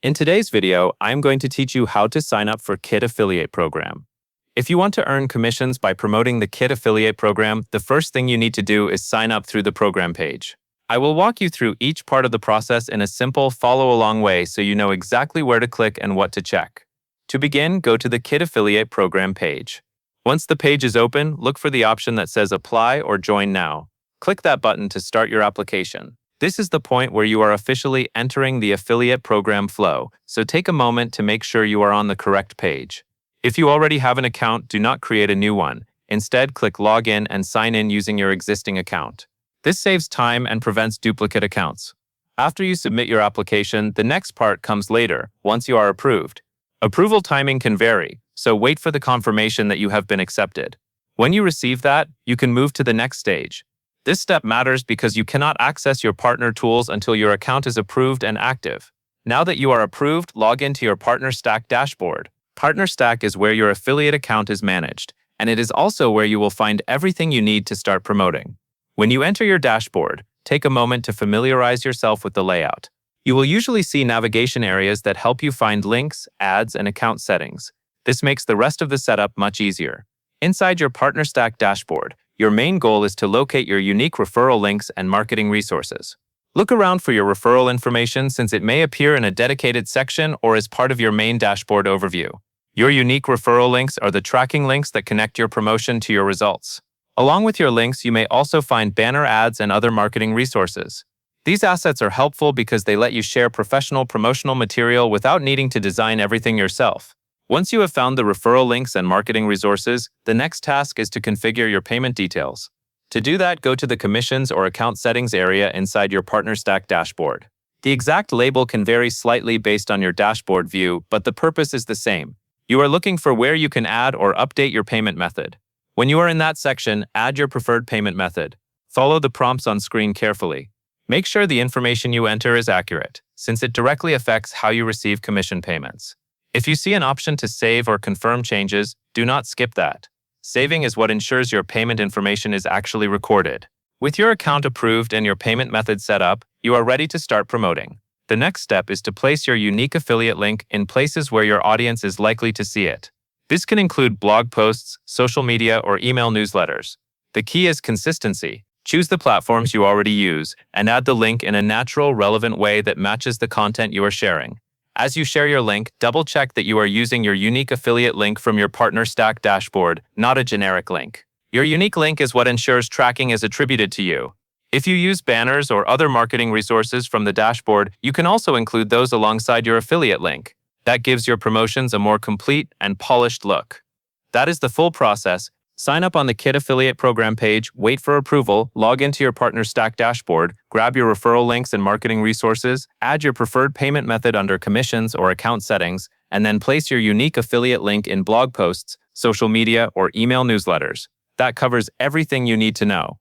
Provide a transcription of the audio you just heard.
In today's video, I'm going to teach you how to sign up for Kit Affiliate Program. If you want to earn commissions by promoting the Kit Affiliate Program, the first thing you need to do is sign up through the program page. I will walk you through each part of the process in a simple follow-along way so you know exactly where to click and what to check. To begin, go to the Kit Affiliate Program page. Once the page is open, look for the option that says Apply or Join Now. Click that button to start your application. This is the point where you are officially entering the affiliate program flow, so take a moment to make sure you are on the correct page. If you already have an account, do not create a new one. Instead, click Login and sign in using your existing account. This saves time and prevents duplicate accounts. After you submit your application, the next part comes later, once you are approved. Approval timing can vary, so wait for the confirmation that you have been accepted. When you receive that, you can move to the next stage. This step matters because you cannot access your partner tools until your account is approved and active. Now that you are approved, log into your Partner Stack dashboard. Partner Stack is where your affiliate account is managed, and it is also where you will find everything you need to start promoting. When you enter your dashboard, take a moment to familiarize yourself with the layout. You will usually see navigation areas that help you find links, ads, and account settings. This makes the rest of the setup much easier. Inside your Partner Stack dashboard, your main goal is to locate your unique referral links and marketing resources. Look around for your referral information since it may appear in a dedicated section or as part of your main dashboard overview. Your unique referral links are the tracking links that connect your promotion to your results. Along with your links, you may also find banner ads and other marketing resources. These assets are helpful because they let you share professional promotional material without needing to design everything yourself. Once you have found the referral links and marketing resources, the next task is to configure your payment details. To do that, go to the Commissions or Account Settings area inside your Partner Stack dashboard. The exact label can vary slightly based on your dashboard view, but the purpose is the same. You are looking for where you can add or update your payment method. When you are in that section, add your preferred payment method. Follow the prompts on screen carefully. Make sure the information you enter is accurate, since it directly affects how you receive commission payments. If you see an option to save or confirm changes, do not skip that. Saving is what ensures your payment information is actually recorded. With your account approved and your payment method set up, you are ready to start promoting. The next step is to place your unique affiliate link in places where your audience is likely to see it. This can include blog posts, social media, or email newsletters. The key is consistency. Choose the platforms you already use and add the link in a natural, relevant way that matches the content you are sharing. As you share your link, double-check that you are using your unique affiliate link from your Partner Stack dashboard, not a generic link. Your unique link is what ensures tracking is attributed to you. If you use banners or other marketing resources from the dashboard, you can also include those alongside your affiliate link. That gives your promotions a more complete and polished look. That is the full process. Sign up on the Kit Affiliate Program page, wait for approval, log into your Partner Stack dashboard, grab your referral links and marketing resources, add your preferred payment method under Commissions or Account Settings, and then place your unique affiliate link in blog posts, social media, or email newsletters. That covers everything you need to know.